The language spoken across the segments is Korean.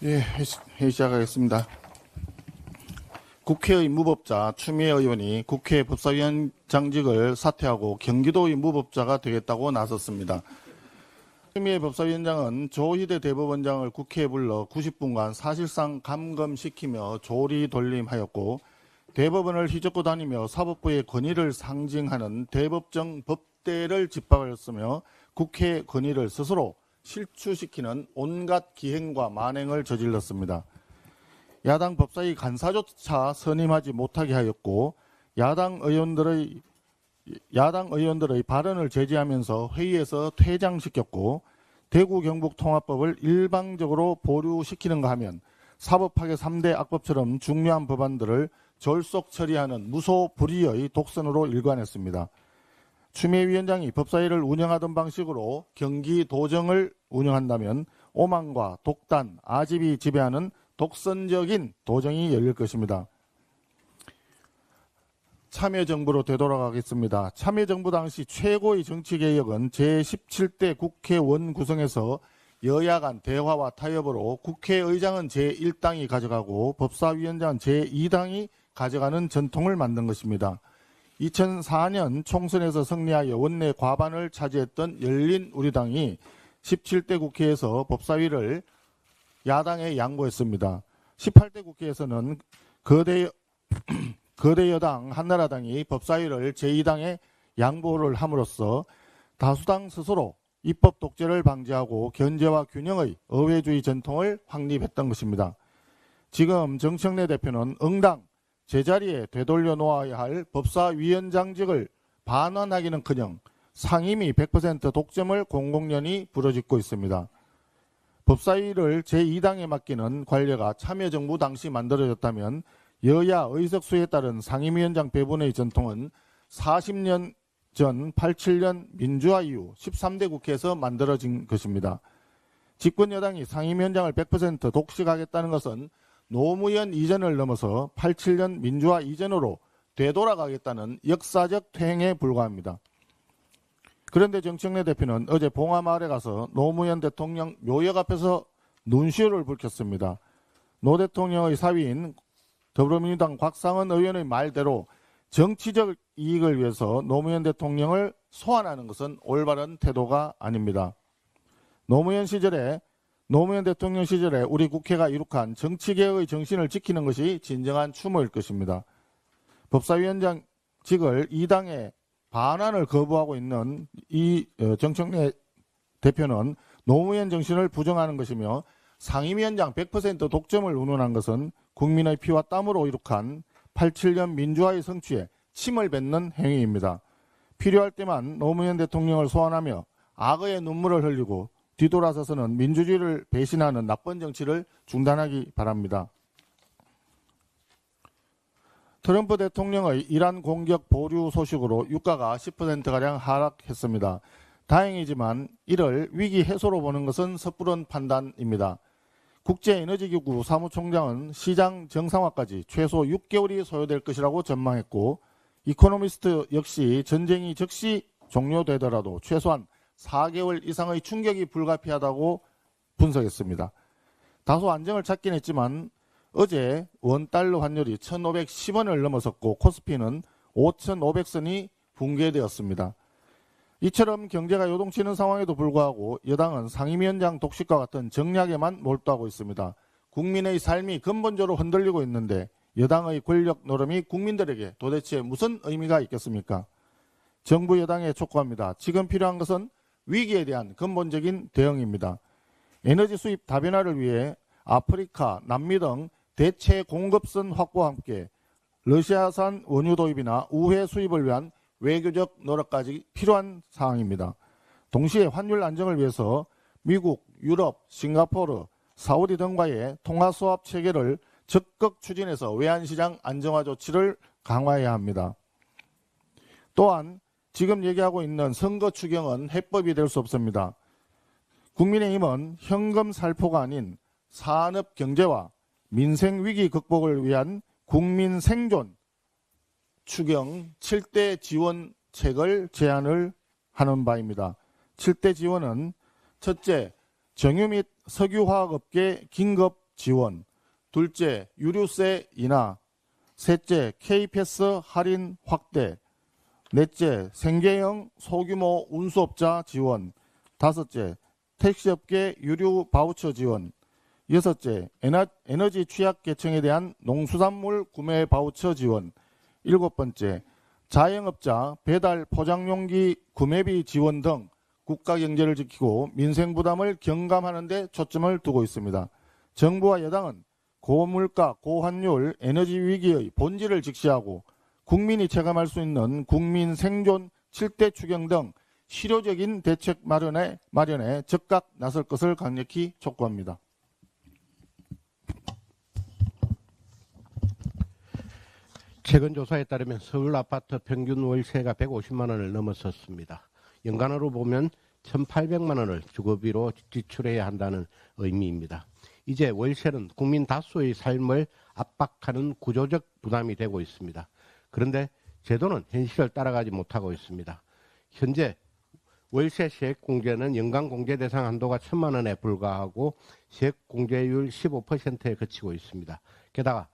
예, 회의 시작하겠습니다. 국회의 무법자 추미애 의원이 국회 법사위원장직을 사퇴하고 경기도의 무법자가 되겠다고 나섰습니다. 추미애 법사위원장은 조희대 대법원장을 국회에 불러 90분간 사실상 감검시키며 조리돌림하였고, 대법원을 휘젓고 다니며 사법부의 권위를 상징하는 대법정 법대를 짓밟았으며 국회 권위를 스스로 실추시키는 온갖 기행과 만행을 저질렀습니다. 야당 법사위 간사조차 선임하지 못하게 하였고, 야당 의원들의 발언을 제지하면서 회의에서 퇴장시켰고, 대구 경북통합법을 일방적으로 보류시키는가 하면 사법학의 3대 악법처럼 중요한 법안들을 졸속 처리하는 무소불위의 독선으로 일관했습니다. 추미애 위원장이 법사위를 운영하던 방식으로 경기도정을 운영한다면 오만과 독단, 아집이 지배하는 독선적인 도정이 열릴 것입니다. 참여정부로 되돌아가겠습니다. 참여정부 당시 최고의 정치개혁은 제17대 국회원 구성에서 여야 간 대화와 타협으로 국회의장은 제1당이 가져가고 법사위원장은 제2당이 가져가는 전통을 만든 것입니다. 2004년 총선에서 승리하여 원내 과반을 차지했던 열린우리당이 17대 국회에서 법사위를 야당에 양보했습니다. 18대 국회에서는 거대 여당 한나라당이 법사위를 제2당에 양보를 함으로써 다수당 스스로 입법 독재를 방지하고 견제와 균형의 의회주의 전통을 확립했던 것입니다. 지금 정청래 대표는 응당 제자리에 되돌려 놓아야 할 법사위원장직을 반환하기는커녕 상임위 100% 독점을 공공연히 부르짖고 있습니다. 법사위를 제2당에 맡기는 관례가 참여정부 당시 만들어졌다면 여야 의석수에 따른 상임위원장 배분의 전통은 40년 전 87년 민주화 이후 13대 국회에서 만들어진 것입니다. 집권여당이 상임위원장을 100% 독식하겠다는 것은 노무현 이전을 넘어서 87년 민주화 이전으로 되돌아가겠다는 역사적 퇴행에 불과합니다. 그런데 정청래 대표는 어제 봉화마을에 가서 노무현 대통령 묘역 앞에서 눈시울을 붉혔습니다. 노 대통령의 사위인 더불어민주당 곽상은 의원의 말대로 정치적 이익을 위해서 노무현 대통령을 소환하는 것은 올바른 태도가 아닙니다. 노무현 대통령 시절에 우리 국회가 이룩한 정치개혁의 정신을 지키는 것이 진정한 추모일 것입니다. 법사위원장직을 2당에 반환을 거부하고 있는 이 정청래 대표는 노무현 정신을 부정하는 것이며 상임위원장 100% 독점을 운운한 것은 국민의 피와 땀으로 이룩한 87년 민주화의 성취에 침을 뱉는 행위입니다. 필요할 때만 노무현 대통령을 소환하며 악의의 눈물을 흘리고 뒤돌아서서는 민주주의를 배신하는 나쁜 정치를 중단하기 바랍니다. 트럼프 대통령의 이란 공격 보류 소식으로 유가가 10%가량 하락했습니다. 다행이지만 이를 위기 해소로 보는 것은 섣부른 판단입니다. 국제에너지기구 사무총장은 시장 정상화까지 최소 6개월이 소요될 것이라고 전망했고, 이코노미스트 역시 전쟁이 즉시 종료되더라도 최소한 4개월 이상의 충격이 불가피하다고 분석했습니다. 다소 안정을 찾긴 했지만 어제 원달러 환율이 1,510원을 넘어섰고 코스피는 5,500선이 붕괴되었습니다. 이처럼 경제가 요동치는 상황에도 불구하고 여당은 상임위원장 독식과 같은 정략에만 몰두하고 있습니다. 국민의 삶이 근본적으로 흔들리고 있는데 여당의 권력 노름이 국민들에게 도대체 무슨 의미가 있겠습니까? 정부 여당에 촉구합니다. 지금 필요한 것은 위기에 대한 근본적인 대응입니다. 에너지 수입 다변화를 위해 아프리카, 남미 등 대체 공급선 확보와 함께 러시아산 원유 도입이나 우회 수입을 위한 외교적 노력까지 필요한 상황입니다. 동시에 환율 안정을 위해서 미국, 유럽, 싱가포르, 사우디 등과의 통화수합 체계를 적극 추진해서 외환시장 안정화 조치를 강화해야 합니다. 또한 지금 얘기하고 있는 선거 추경은 해법이 될 수 없습니다. 국민의힘은 현금 살포가 아닌 산업 경제와 민생 위기 극복을 위한 국민 생존 추경 7대 지원책을 제안을 하는 바입니다. 7대 지원은 첫째, 정유 및 석유화학업계 긴급 지원, 둘째, 유류세 인하, 셋째, K패스 할인 확대, 넷째, 생계형 소규모 운수업자 지원, 다섯째, 택시업계 유류 바우처 지원, 여섯째, 에너지 취약 계층에 대한 농수산물 구매 바우처 지원, 일곱 번째, 자영업자 배달 포장용기 구매비 지원 등 국가 경제를 지키고 민생 부담을 경감하는 데 초점을 두고 있습니다. 정부와 여당은 고물가, 고환율, 에너지 위기의 본질을 직시하고 국민이 체감할 수 있는 국민 생존 7대 추경 등 실효적인 대책 마련에 적극 나설 것을 강력히 촉구합니다. 최근 조사에 따르면 서울 아파트 평균 월세가 150만 원을 넘어섰습니다. 연간으로 보면 1,800만 원을 주거비로 지출해야 한다는 의미입니다. 이제 월세는 국민 다수의 삶을 압박하는 구조적 부담이 되고 있습니다. 그런데 제도는 현실을 따라가지 못하고 있습니다. 현재 월세 세액 공제는 연간 공제 대상 한도가 1,000만 원에 불과하고 세액 공제율 15%에 그치고 있습니다. 게다가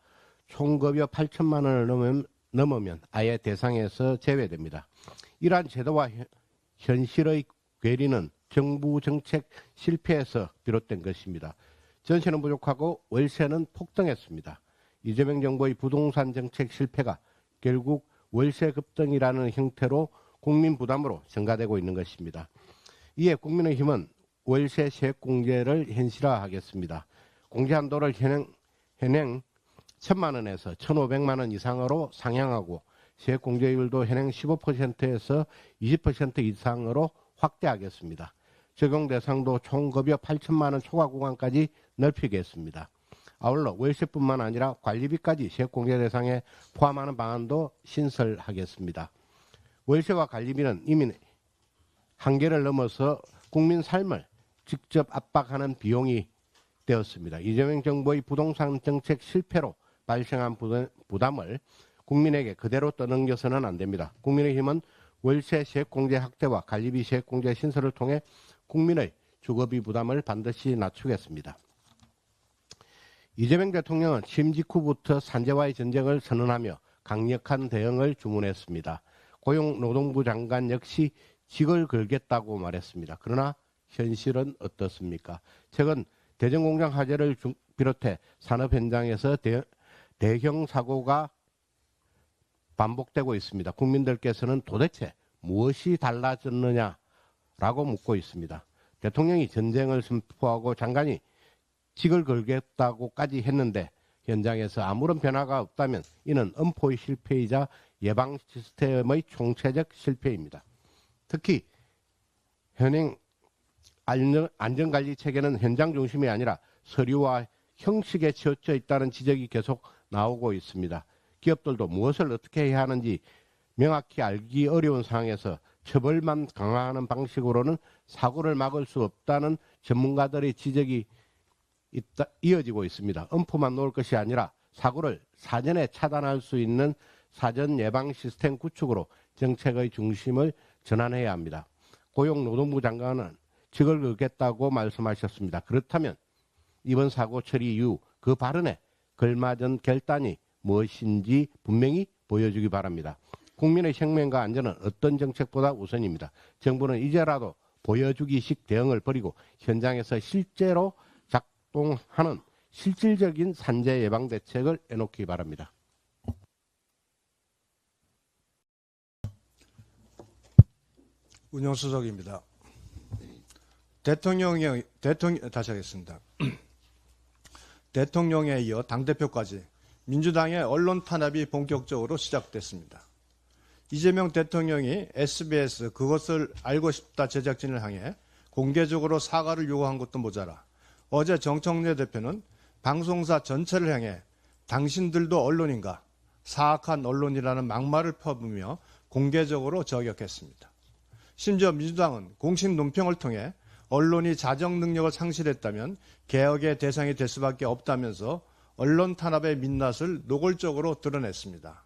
총급여 8천만 원을 넘으면 아예 대상에서 제외됩니다. 이러한 제도와 현실의 괴리는 정부 정책 실패에서 비롯된 것입니다. 전세는 부족하고 월세는 폭등했습니다. 이재명 정부의 부동산 정책 실패가 결국 월세 급등이라는 형태로 국민 부담으로 전가되고 있는 것입니다. 이에 국민의힘은 월세 세액 공제를 현실화하겠습니다. 공제 한도를 현행 1,000만 원에서 1,500만 원 이상으로 상향하고 세액 공제율도 현행 15%에서 20% 이상으로 확대하겠습니다. 적용 대상도 총급여 8천만 원 초과 구간까지 넓히겠습니다. 아울러 월세뿐만 아니라 관리비까지 세액 공제 대상에 포함하는 방안도 신설하겠습니다. 월세와 관리비는 이미 한계를 넘어서 국민 삶을 직접 압박하는 비용이 되었습니다. 이재명 정부의 부동산 정책 실패로 발생한 부담을 국민에게 그대로 떠넘겨서는 안 됩니다. 국민의힘은 월세 세액 공제 확대와 관리비 세액 공제 신설을 통해 국민의 주거비 부담을 반드시 낮추겠습니다. 이재명 대통령은 취임 직후부터 산재와의 전쟁을 선언하며 강력한 대응을 주문했습니다. 고용노동부 장관 역시 직을 걸겠다고 말했습니다. 그러나 현실은 어떻습니까? 최근 대전공장 화재를 비롯해 산업 현장에서 대형 사고가 반복되고 있습니다. 국민들께서는 도대체 무엇이 달라졌느냐라고 묻고 있습니다. 대통령이 전쟁을 선포하고 장관이 직을 걸겠다고까지 했는데 현장에서 아무런 변화가 없다면 이는 엄포의 실패이자 예방 시스템의 총체적 실패입니다. 특히 현행 안전관리 체계는 현장 중심이 아니라 서류와 형식에 치우쳐 있다는 지적이 계속 나오고 있습니다. 기업들도 무엇을 어떻게 해야 하는지 명확히 알기 어려운 상황에서 처벌만 강화하는 방식으로는 사고를 막을 수 없다는 전문가들의 지적이 이어지고 있습니다. 엄포만 놓을 것이 아니라 사고를 사전에 차단할 수 있는 사전 예방 시스템 구축으로 정책의 중심을 전환해야 합니다. 고용노동부 장관은 직을 걸겠다고 말씀하셨습니다. 그렇다면 이번 사고 처리 이후 그 발언에 걸맞은 결단이 무엇인지 분명히 보여주기 바랍니다. 국민의 생명과 안전은 어떤 정책보다 우선입니다. 정부는 이제라도 보여주기식 대응을 버리고 현장에서 실제로 작동하는 실질적인 산재 예방 대책을 내놓기 바랍니다. 운영수석입니다. 다시 하겠습니다. 대통령에 이어 당대표까지 민주당의 언론 탄압이 본격적으로 시작됐습니다. 이재명 대통령이 SBS 그것을 알고 싶다 제작진을 향해 공개적으로 사과를 요구한 것도 모자라 어제 정청래 대표는 방송사 전체를 향해 당신들도 언론인가? 사악한 언론이라는 막말을 퍼부으며 공개적으로 저격했습니다. 심지어 민주당은 공식 논평을 통해 언론이 자정 능력을 상실했다면 개혁의 대상이 될 수밖에 없다면서 언론 탄압의 민낯을 노골적으로 드러냈습니다.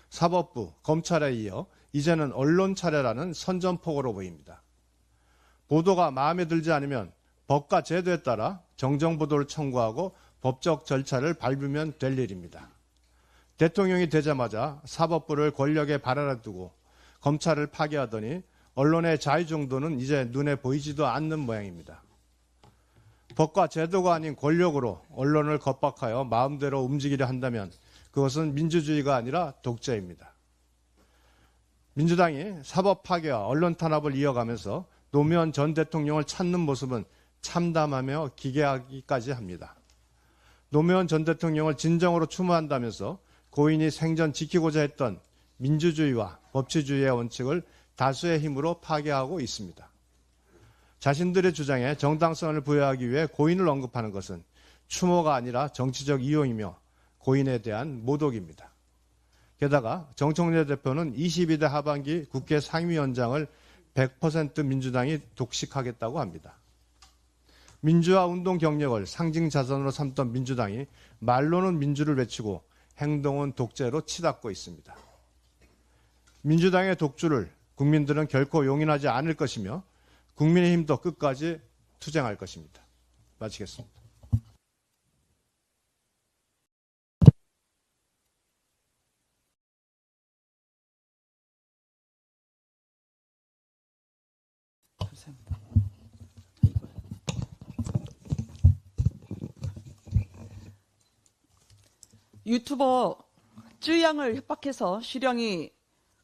사법부, 검찰에 이어 이제는 언론 차례라는 선전포고로 보입니다. 보도가 마음에 들지 않으면 법과 제도에 따라 정정보도를 청구하고 법적 절차를 밟으면 될 일입니다. 대통령이 되자마자 사법부를 권력의 발 아래 두고 검찰을 파괴하더니 언론의 자유 정도는 이제 눈에 보이지도 않는 모양입니다. 법과 제도가 아닌 권력으로 언론을 겁박하여 마음대로 움직이려 한다면 그것은 민주주의가 아니라 독재입니다. 민주당이 사법 파괴와 언론 탄압을 이어가면서 노무현 전 대통령을 찾는 모습은 참담하며 기괴하기까지 합니다. 노무현 전 대통령을 진정으로 추모한다면서 고인이 생전 지키고자 했던 민주주의와 법치주의의 원칙을 다수의 힘으로 파괴하고 있습니다. 자신들의 주장에 정당성을 부여하기 위해 고인을 언급하는 것은 추모가 아니라 정치적 이용이며 고인에 대한 모독입니다. 게다가 정청래 대표는 22대 하반기 국회 상임위원장을 100% 민주당이 독식하겠다고 합니다. 민주화 운동 경력을 상징 자산으로 삼던 민주당이 말로는 민주를 외치고 행동은 독재로 치닫고 있습니다. 민주당의 독주를 국민들은 결코 용인하지 않을 것이며 국민의힘도 끝까지 투쟁할 것입니다. 마치겠습니다. 유튜버 쯔양을 협박해서 실형이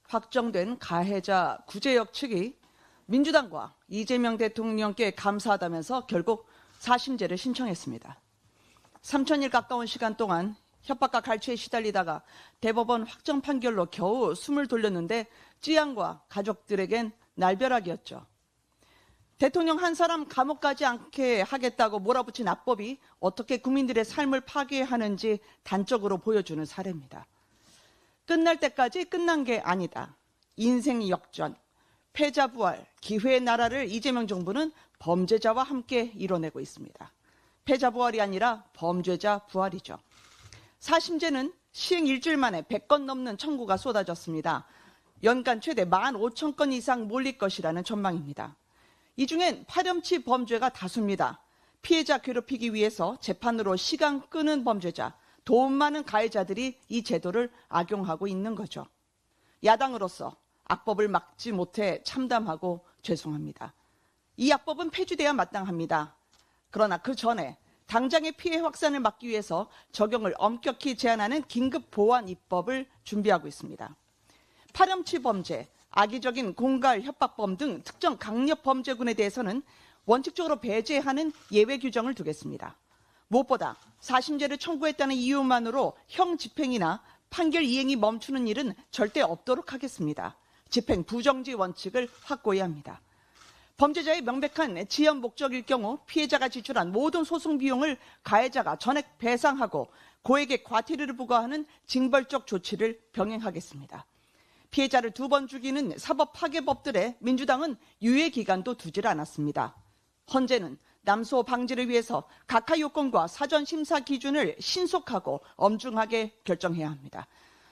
확정된 가해자 구제역 측이 민주당과 이재명 대통령께 감사하다면서 결국 사심제를 신청했습니다. 3천일 가까운 시간 동안 협박과 갈취에 시달리다가 대법원 확정 판결로 겨우 숨을 돌렸는데 쯔양과 가족들에겐 날벼락이었죠. 대통령 한 사람 감옥 가지 않게 하겠다고 몰아붙인 압법이 어떻게 국민들의 삶을 파괴하는지 단적으로 보여주는 사례입니다. 끝날 때까지 끝난 게 아니다. 인생 역전, 패자부활, 기회의 나라를 이재명 정부는 범죄자와 함께 이뤄내고 있습니다. 패자부활이 아니라 범죄자 부활이죠. 사심제는 시행 일주일 만에 100건 넘는 청구가 쏟아졌습니다. 연간 최대 15,000건 이상 몰릴 것이라는 전망입니다. 이 중엔 파렴치 범죄가 다수입니다. 피해자 괴롭히기 위해서 재판으로 시간 끄는 범죄자, 돈 많은 가해자들이 이 제도를 악용하고 있는 거죠. 야당으로서 악법을 막지 못해 참담하고 죄송합니다. 이 악법은 폐지돼야 마땅합니다. 그러나 그 전에 당장의 피해 확산을 막기 위해서 적용을 엄격히 제한하는 긴급 보완 입법을 준비하고 있습니다. 파렴치 범죄, 악의적인 공갈, 협박범 등 특정 강력 범죄군에 대해서는 원칙적으로 배제하는 예외 규정을 두겠습니다. 무엇보다 사심제를 청구했다는 이유만으로 형 집행이나 판결 이행이 멈추는 일은 절대 없도록 하겠습니다. 집행 부정지 원칙을 확고히 합니다. 범죄자의 명백한 지연 목적일 경우 피해자가 지출한 모든 소송 비용을 가해자가 전액 배상하고 고액의 과태료를 부과하는 징벌적 조치를 병행하겠습니다. 피해자를 2번 죽이는 사법 파괴법들에 민주당은 유예 기간도 두질 않았습니다. 헌재는 남소 방지를 위해서 각하 요건과 사전 심사 기준을 신속하고 엄중하게 결정해야 합니다.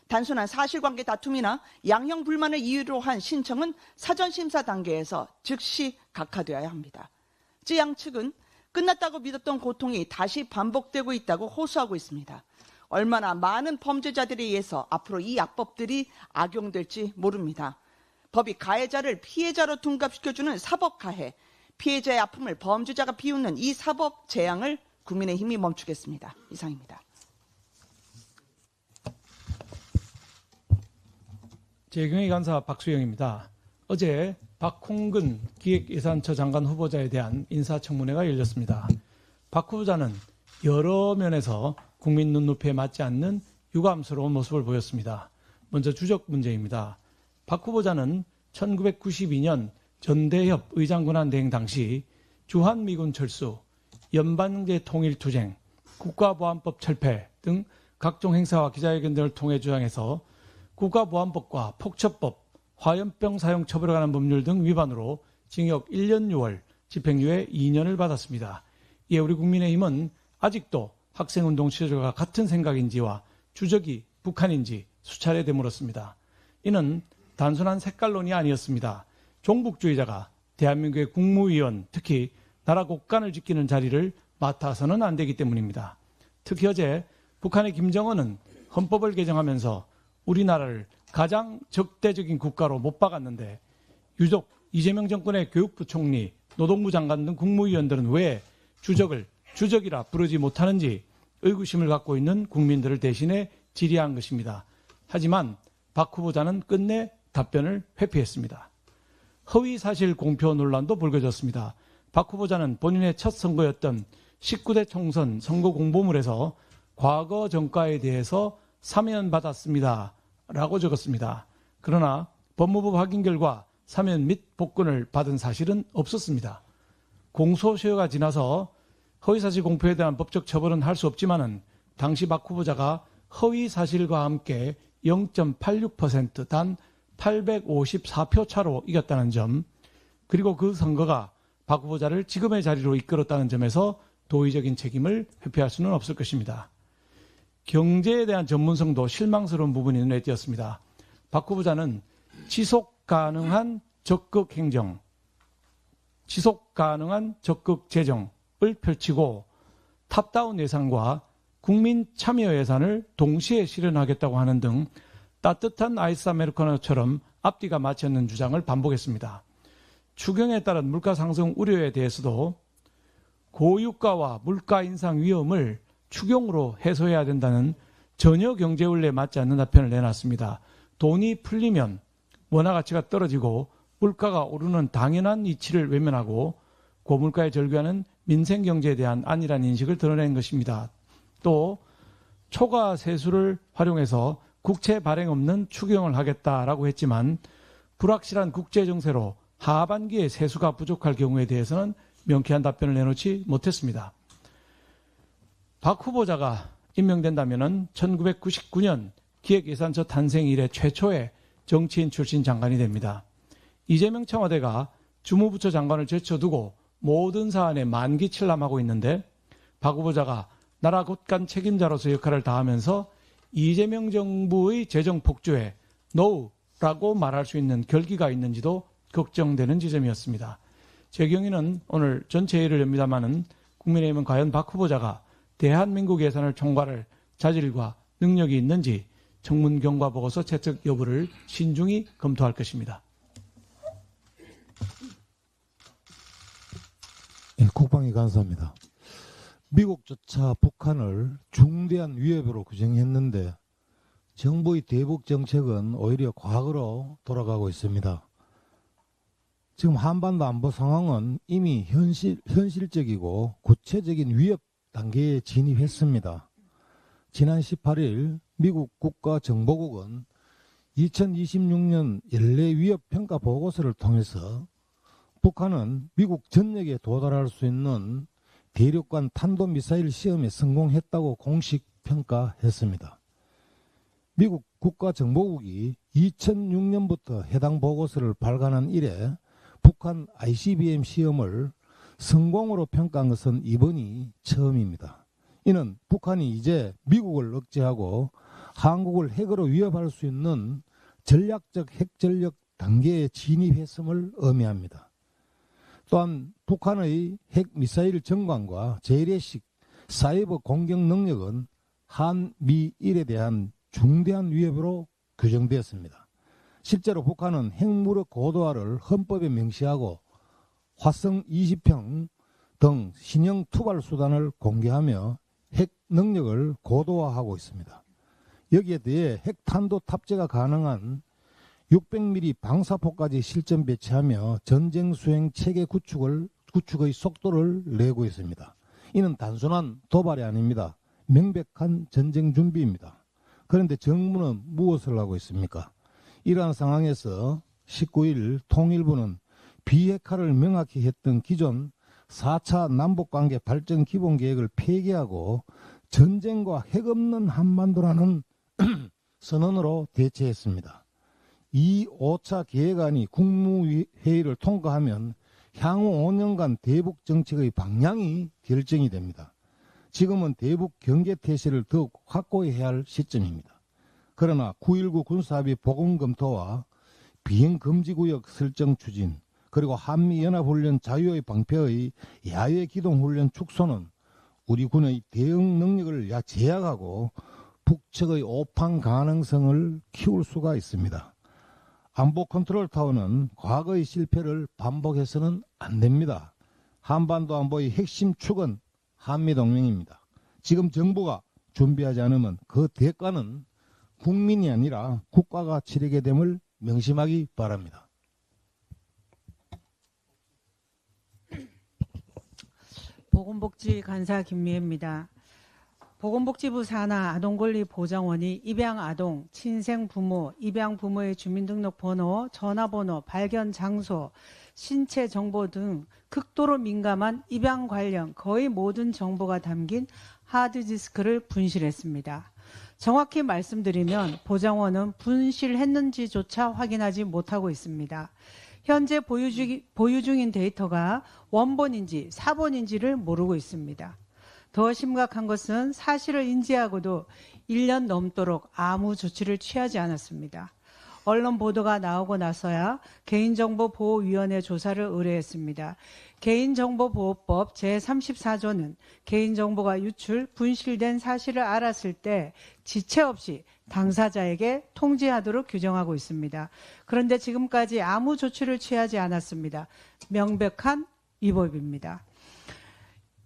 단순한 사실관계 다툼이나 양형 불만을 이유로 한 신청은 사전 심사 단계에서 즉시 각하되어야 합니다. 쯔양 측은 끝났다고 믿었던 고통이 다시 반복되고 있다고 호소하고 있습니다. 얼마나 많은 범죄자들에 의해서 앞으로 이 악법들이 악용될지 모릅니다. 법이 가해자를 피해자로 둔갑시켜주는 사법가해, 피해자의 아픔을 범죄자가 비웃는 이 사법 재앙을 국민의힘이 멈추겠습니다. 이상입니다. 재경희 간사 박수영입니다. 어제 박홍근 기획예산처 장관 후보자에 대한 인사청문회가 열렸습니다. 박 후보자는 여러 면에서 국민 눈높이에 맞지 않는 유감스러운 모습을 보였습니다. 먼저 주적 문제입니다. 박 후보자는 1992년 전대협 의장군한 대행 당시 주한미군 철수, 연방제 통일투쟁, 국가보안법 철폐 등 각종 행사와 기자회견 등을 통해 주장해서 국가보안법과 폭처법, 화염병 사용 처벌에 관한 법률 등 위반으로 징역 1년 6월, 집행유예 2년을 받았습니다. 이에 우리 국민의힘은 아직도 학생운동 시절과 같은 생각인지와 주적이 북한인지 수차례 되물었습니다. 이는 단순한 색깔론이 아니었습니다. 종북주의자가 대한민국의 국무위원, 특히 나라 국간을 지키는 자리를 맡아서는 안 되기 때문입니다. 특히 어제 북한의 김정은은 헌법을 개정하면서 우리나라를 가장 적대적인 국가로 못 박았는데 유독 이재명 정권의 교육부 총리, 노동부 장관 등 국무위원들은 왜 주적을 주적이라 부르지 못하는지 의구심을 갖고 있는 국민들을 대신해 질의한 것입니다. 하지만 박 후보자는 끝내 답변을 회피했습니다. 허위사실 공표 논란도 불거졌습니다. 박 후보자는 본인의 첫 선거였던 19대 총선 선거 공보물에서 과거 정가에 대해서 사면 받았습니다 라고 적었습니다. 그러나 법무부 확인 결과 사면 및 복권을 받은 사실은 없었습니다. 공소시효가 지나서 허위사실 공표에 대한 법적 처벌은 할 수 없지만은 당시 박 후보자가 허위사실과 함께 0.86% 단 854표 차로 이겼다는 점, 그리고 그 선거가 박 후보자를 지금의 자리로 이끌었다는 점에서 도의적인 책임을 회피할 수는 없을 것입니다. 경제에 대한 전문성도 실망스러운 부분이 눈에 띄었습니다. 박 후보자는 지속 가능한 적극 행정, 지속 가능한 적극 재정을 펼치고 탑다운 예산과 국민 참여 예산을 동시에 실현하겠다고 하는 등 따뜻한 아이스 아메리카노처럼 앞뒤가 맞지 않는 주장을 반복했습니다. 추경에 따른 물가 상승 우려에 대해서도 고유가와 물가 인상 위험을 추경으로 해소해야 된다는 전혀 경제 원리에 맞지 않는 답변을 내놨습니다. 돈이 풀리면 원화 가치가 떨어지고 물가가 오르는 당연한 이치를 외면하고 고물가에 절규하는 민생 경제에 대한 안일한 인식을 드러낸 것입니다. 또 초과 세수를 활용해서 국채 발행 없는 추경을 하겠다라고 했지만 불확실한 국제 정세로 하반기에 세수가 부족할 경우에 대해서는 명쾌한 답변을 내놓지 못했습니다. 박 후보자가 임명된다면 1999년 기획예산처 탄생 이래 최초의 정치인 출신 장관이 됩니다. 이재명 청와대가 주무부처 장관을 제쳐두고 모든 사안에 만기 칠람하고 있는데 박 후보자가 나라 곳간 책임자로서 역할을 다하면서 이재명 정부의 재정 폭주에 노라고 말할 수 있는 결기가 있는지도 걱정되는 지점이었습니다. 제 경위는 오늘 전체 회의를 엽니다마는 국민의힘은 과연 박 후보자가 대한민국 예산을 총괄할 자질과 능력이 있는지 청문 경과 보고서 채택 여부를 신중히 검토할 것입니다. 예, 국방위 간사입니다. 미국조차 북한을 중대한 위협으로 규정했는데 정부의 대북 정책은 오히려 과거로 돌아가고 있습니다. 지금 한반도 안보 상황은 이미 현실적이고 구체적인 위협 단계에 진입했습니다. 지난 18일 미국 국가정보국은 2026년 연례 위협 평가 보고서를 통해서 북한은 미국 전역에 도달할 수 있는 대륙간 탄도미사일 시험에 성공했다고 공식 평가했습니다. 미국 국가정보국이 2006년부터 해당 보고서를 발간한 이래 북한 ICBM 시험을 성공으로 평가한 것은 이번이 처음입니다. 이는 북한이 이제 미국을 억제하고 한국을 핵으로 위협할 수 있는 전략적 핵전력 단계에 진입했음을 의미합니다. 또한 북한의 핵미사일 정관과 재래식 사이버 공격 능력은 한미일에 대한 중대한 위협으로 규정되었습니다. 실제로 북한은 핵무력 고도화를 헌법에 명시하고 화성 20형 등 신형 투발 수단을 공개하며 핵 능력을 고도화하고 있습니다. 여기에 대해 핵탄도 탑재가 가능한 600mm 방사포까지 실전 배치하며 전쟁 수행 체계 구축의 속도를 내고 있습니다. 이는 단순한 도발이 아닙니다. 명백한 전쟁 준비입니다. 그런데 정부는 무엇을 하고 있습니까? 이러한 상황에서 19일 통일부는 비핵화를 명확히 했던 기존 4차 남북관계 발전 기본계획을 폐기하고 전쟁과 핵 없는 한반도라는 선언으로 대체했습니다. 이 5차 계획안이 국무회의를 통과하면 향후 5년간 대북 정책의 방향이 결정이 됩니다. 지금은 대북 경계태세를 더욱 확고히 해야 할 시점입니다. 그러나 9.19 군사합의 복원 검토와 비행금지구역 설정 추진, 그리고 한미연합훈련 자유의 방패의 야외 기동훈련 축소는 우리 군의 대응 능력을 제약하고 북측의 오판 가능성을 키울 수가 있습니다. 안보 컨트롤 타워는 과거의 실패를 반복해서는 안 됩니다. 한반도 안보의 핵심 축은 한미동맹입니다. 지금 정부가 준비하지 않으면 그 대가는 국민이 아니라 국가가 치르게 됨을 명심하기 바랍니다. 보건복지 간사 김미애입니다. 보건복지부 산하 아동권리보장원이 입양아동, 친생부모, 입양부모의 주민등록번호, 전화번호, 발견 장소, 신체 정보 등 극도로 민감한 입양 관련 거의 모든 정보가 담긴 하드디스크를 분실했습니다. 정확히 말씀드리면 보장원은 분실했는지조차 확인하지 못하고 있습니다. 현재 보유 중인 데이터가 원본인지 사본인지를 모르고 있습니다. 더 심각한 것은 사실을 인지하고도 1년 넘도록 아무 조치를 취하지 않았습니다. 언론 보도가 나오고 나서야 개인정보보호위원회 조사를 의뢰했습니다. 개인정보보호법 제34조는 개인정보가 유출, 분실된 사실을 알았을 때 지체 없이 당사자에게 통지하도록 규정하고 있습니다. 그런데 지금까지 아무 조치를 취하지 않았습니다. 명백한 위법입니다.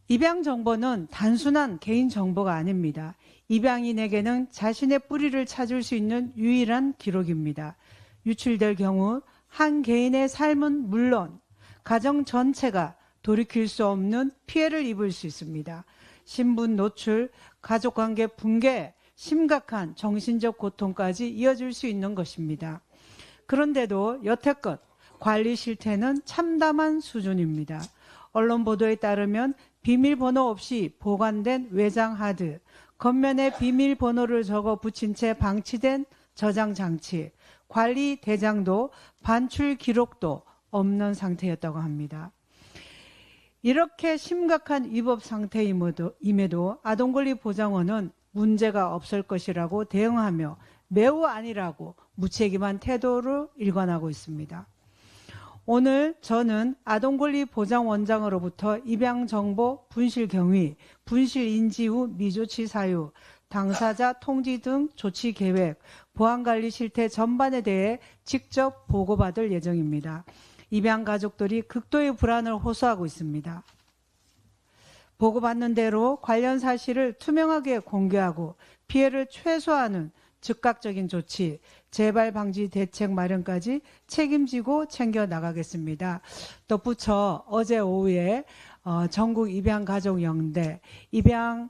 입양 정보는 단순한 개인 정보가 아닙니다. 입양인에게는 자신의 뿌리를 찾을 수 있는 유일한 기록입니다. 유출될 경우 한 개인의 삶은 물론 가정 전체가 돌이킬 수 없는 피해를 입을 수 있습니다. 신분 노출, 가족관계 붕괴, 심각한 정신적 고통까지 이어질 수 있는 것입니다. 그런데도 여태껏 관리 실태는 참담한 수준입니다. 언론 보도에 따르면 비밀번호 없이 보관된 외장 하드, 겉면에 비밀번호를 적어 붙인 채 방치된 저장 장치, 관리 대장도 반출 기록도 없는 상태였다고 합니다. 이렇게 심각한 위법 상태임에도 아동권리보장원은 문제가 없을 것이라고 대응하며 매우 아니라고 무책임한 태도를 일관하고 있습니다. 오늘 저는 아동권리보장원장으로부터 입양정보 분실 경위, 분실 인지 후 미조치 사유, 당사자 통지 등 조치 계획, 보안관리 실태 전반에 대해 직접 보고받을 예정입니다. 입양 가족들이 극도의 불안을 호소하고 있습니다. 보고받는 대로 관련 사실을 투명하게 공개하고 피해를 최소화하는 즉각적인 조치, 재발 방지 대책 마련까지 책임지고 챙겨 나가겠습니다. 덧붙여 어제 오후에 전국 입양가족연대, 입양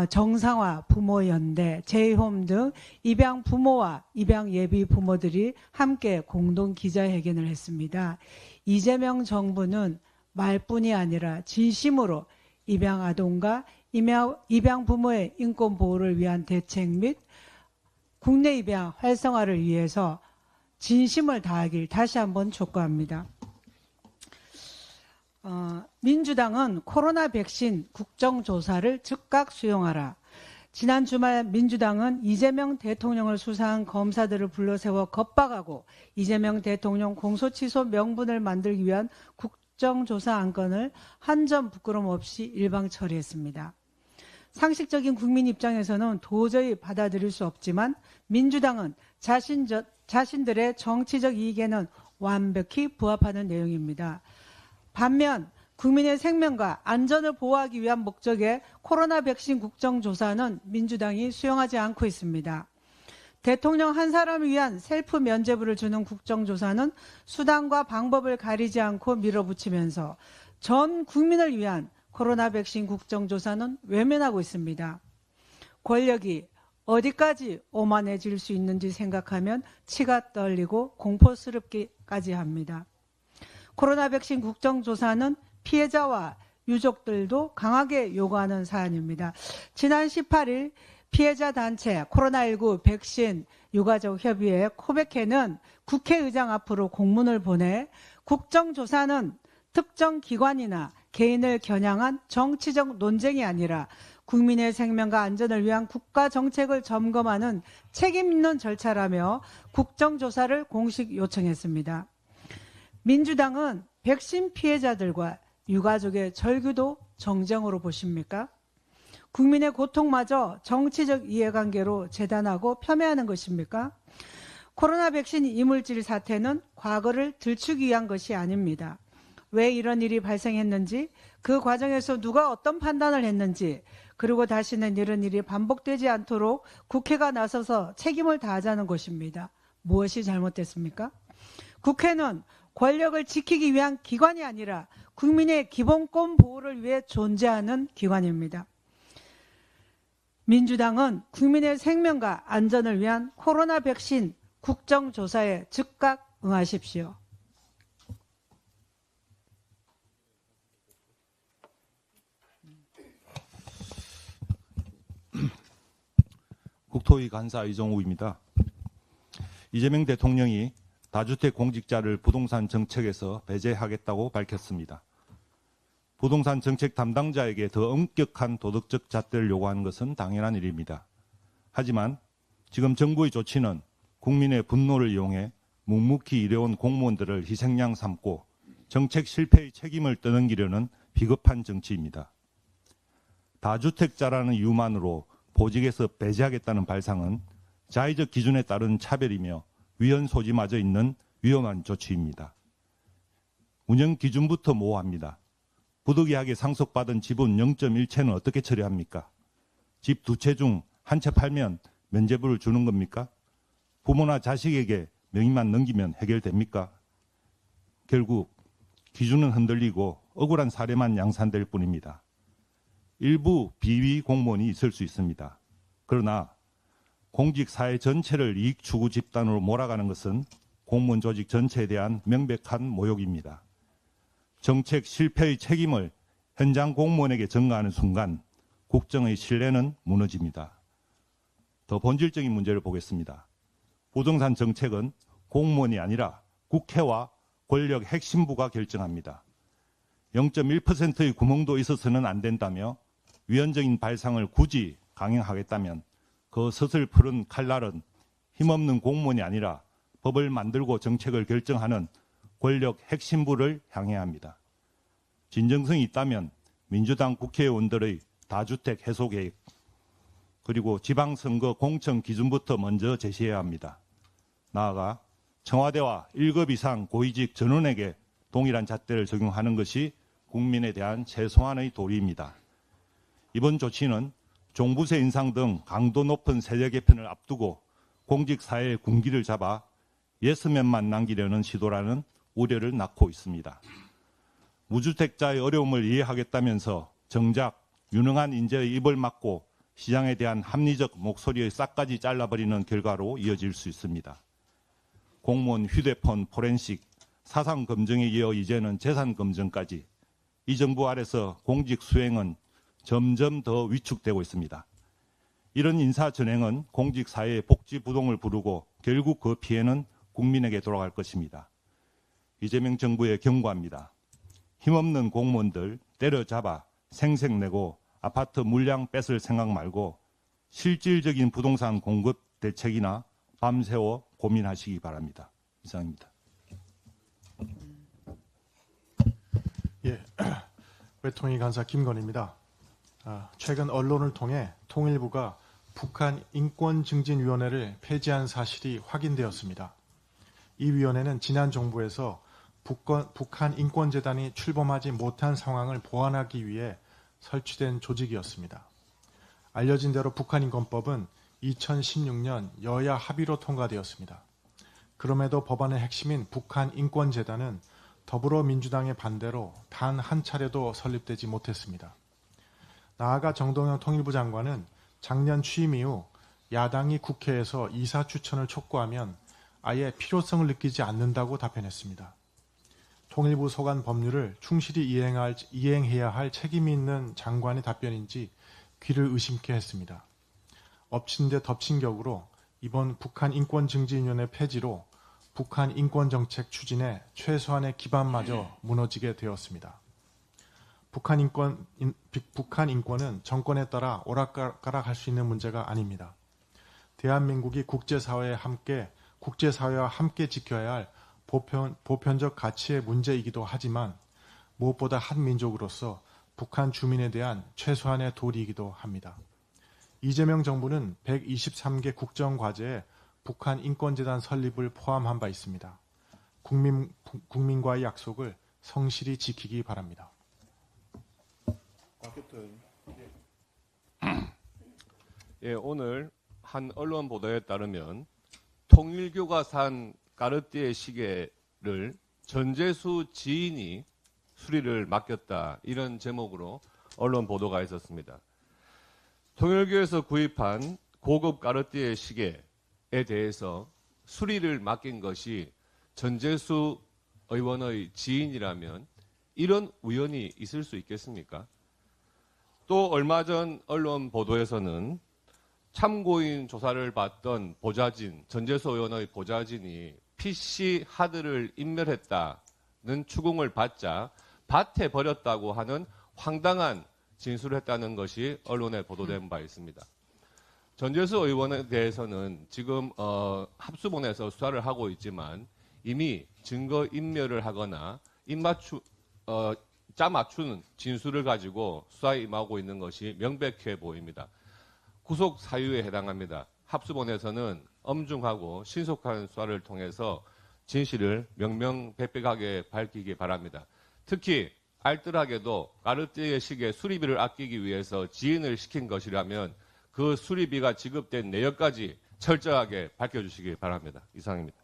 정상화 부모연대, 제이홈 등 입양 부모와 입양 예비 부모들이 함께 공동 기자회견을 했습니다. 이재명 정부는 말뿐이 아니라 진심으로 입양 아동과 입양 부모의 인권 보호를 위한 대책 및 국내 입양 활성화를 위해서 진심을 다하길 다시 한번 촉구합니다. 민주당은 코로나 백신 국정조사를 즉각 수용하라. 지난 주말 민주당은 이재명 대통령을 수사한 검사들을 불러세워 겁박하고 이재명 대통령 공소취소 명분을 만들기 위한 국정조사 안건을 한 점 부끄럼 없이 일방 처리했습니다. 상식적인 국민 입장에서는 도저히 받아들일 수 없지만 민주당은 자신들의 정치적 이익에는 완벽히 부합하는 내용입니다. 반면 국민의 생명과 안전을 보호하기 위한 목적의 코로나 백신 국정조사는 민주당이 수용하지 않고 있습니다. 대통령 한 사람을 위한 셀프 면죄부를 주는 국정조사는 수단과 방법을 가리지 않고 밀어붙이면서 전 국민을 위한 코로나 백신 국정조사는 외면하고 있습니다. 권력이 어디까지 오만해질 수 있는지 생각하면 치가 떨리고 공포스럽기까지 합니다. 코로나 백신 국정조사는 피해자와 유족들도 강하게 요구하는 사안입니다. 지난 18일 피해자 단체 코로나19 백신 유가족 협의회 코백회는 국회의장 앞으로 공문을 보내 국정조사는 특정 기관이나 개인을 겨냥한 정치적 논쟁이 아니라 국민의 생명과 안전을 위한 국가 정책을 점검하는 책임 있는 절차라며 국정조사를 공식 요청했습니다. 민주당은 백신 피해자들과 유가족의 절규도 정쟁으로 보십니까? 국민의 고통마저 정치적 이해관계로 재단하고 폄훼하는 것입니까? 코로나 백신 이물질 사태는 과거를 들추기 위한 것이 아닙니다. 왜 이런 일이 발생했는지, 그 과정에서 누가 어떤 판단을 했는지, 그리고 다시는 이런 일이 반복되지 않도록 국회가 나서서 책임을 다하자는 것입니다. 무엇이 잘못됐습니까? 국회는 권력을 지키기 위한 기관이 아니라 국민의 기본권 보호를 위해 존재하는 기관입니다. 민주당은 국민의 생명과 안전을 위한 코로나 백신 국정조사에 즉각 응하십시오. 국토위 간사 이종욱입니다. 이재명 대통령이 다주택 공직자를 부동산 정책에서 배제하겠다고 밝혔습니다. 부동산 정책 담당자에게 더 엄격한 도덕적 잣대를 요구하는 것은 당연한 일입니다. 하지만 지금 정부의 조치는 국민의 분노를 이용해 묵묵히 일해온 공무원들을 희생양 삼고 정책 실패의 책임을 떠넘기려는 비겁한 정치입니다. 다주택자라는 이유만으로 보직에서 배제하겠다는 발상은 자의적 기준에 따른 차별이며 위헌 소지마저 있는 위험한 조치입니다. 운영 기준부터 모호합니다. 부득이하게 상속받은 지분 0.1채는 어떻게 처리합니까? 집 2채 중 한 채 팔면 면제부를 주는 겁니까? 부모나 자식에게 명의만 넘기면 해결됩니까? 결국 기준은 흔들리고 억울한 사례만 양산될 뿐입니다. 일부 비위 공무원이 있을 수 있습니다. 그러나 공직 사회 전체를 이익 추구 집단으로 몰아가는 것은 공무원 조직 전체에 대한 명백한 모욕입니다. 정책 실패의 책임을 현장 공무원에게 전가하는 순간 국정의 신뢰는 무너집니다. 더 본질적인 문제를 보겠습니다. 부동산 정책은 공무원이 아니라 국회와 권력 핵심부가 결정합니다. 0.1%의 구멍도 있어서는 안 된다며 위헌적인 발상을 굳이 강행하겠다면 그 섯을 푸른 칼날은 힘없는 공무원이 아니라 법을 만들고 정책을 결정하는 권력 핵심부를 향해야 합니다. 진정성이 있다면 민주당 국회의원들의 다주택 해소 계획 그리고 지방선거 공천 기준부터 먼저 제시해야 합니다. 나아가 청와대와 1급 이상 고위직 전원에게 동일한 잣대를 적용하는 것이 국민에 대한 최소한의 도리입니다. 이번 조치는 종부세 인상 등 강도 높은 세제 개편을 앞두고 공직사회의 군기를 잡아 예스맨만 남기려는 시도라는 우려를 낳고 있습니다. 무주택자의 어려움을 이해하겠다면서 정작 유능한 인재의 입을 막고 시장에 대한 합리적 목소리의 싹까지 잘라버리는 결과로 이어질 수 있습니다. 공무원 휴대폰 포렌식, 사상 검증에 이어 이제는 재산 검증까지 이 정부 아래서 공직 수행은 점점 더 위축되고 있습니다. 이런 인사 전행은 공직 사회의 복지 부동을 부르고 결국 그 피해는 국민에게 돌아갈 것입니다. 이재명 정부에 경고합니다. 힘없는 공무원들 때려잡아 생색내고 아파트 물량 뺏을 생각 말고 실질적인 부동산 공급 대책이나 밤새워 고민하시기 바랍니다. 이상입니다. 예, 외통위 간사 김건희입니다. 최근 언론을 통해 통일부가 북한 인권증진위원회를 폐지한 사실이 확인되었습니다. 이 위원회는 지난 정부에서 북한 인권재단이 출범하지 못한 상황을 보완하기 위해 설치된 조직이었습니다. 알려진 대로 북한인권법은 2016년 여야 합의로 통과되었습니다. 그럼에도 법안의 핵심인 북한인권재단은 더불어민주당의 반대로 단 한 차례도 설립되지 못했습니다. 나아가 정동영 통일부 장관은 작년 취임 이후 야당이 국회에서 이사 추천을 촉구하면 아예 필요성을 느끼지 않는다고 답변했습니다. 통일부 소관 법률을 충실히 이행해야 할 책임이 있는 장관의 답변인지 귀를 의심케 했습니다. 엎친 데 덮친 격으로 이번 북한인권증진위원회 폐지로 북한 인권정책 추진에 최소한의 기반마저 무너지게 되었습니다. 북한 인권은 정권에 따라 오락가락할 수 있는 문제가 아닙니다. 대한민국이 국제사회와 함께 지켜야 할 보편적 가치의 문제이기도 하지만 무엇보다 한 민족으로서 북한 주민에 대한 최소한의 도리이기도 합니다. 이재명 정부는 123개 국정과제에 북한 인권재단 설립을 포함한 바 있습니다. 국민과의 약속을 성실히 지키기 바랍니다. 예, 오늘 한 언론 보도에 따르면 통일교가 산 까르띠에 시계를 전재수 지인이 수리를 맡겼다, 이런 제목으로 언론 보도가 있었습니다. 통일교에서 구입한 고급 까르띠에 시계에 대해서 수리를 맡긴 것이 전재수 의원의 지인이라면 이런 우연이 있을 수 있겠습니까? 또 얼마 전 언론 보도에서는 참고인 조사를 받던 보좌진, 전재수 의원의 보좌진이 PC 하드를 인멸했다는 추궁을 받자 밭에 버렸다고 하는 황당한 진술을 했다는 것이 언론에 보도된 바 있습니다. 전재수 의원에 대해서는 지금 합수본에서 수사를 하고 있지만 이미 증거 인멸을 하거나 짜 맞추는 진술을 가지고 수사에 임하고 있는 것이 명백해 보입니다. 구속 사유에 해당합니다. 합수본에서는 엄중하고 신속한 수사를 통해서 진실을 명명백백하게 밝히기 바랍니다. 특히 알뜰하게도 까르띠에 시계 수리비를 아끼기 위해서 지인을 시킨 것이라면 그 수리비가 지급된 내역까지 철저하게 밝혀주시기 바랍니다. 이상입니다.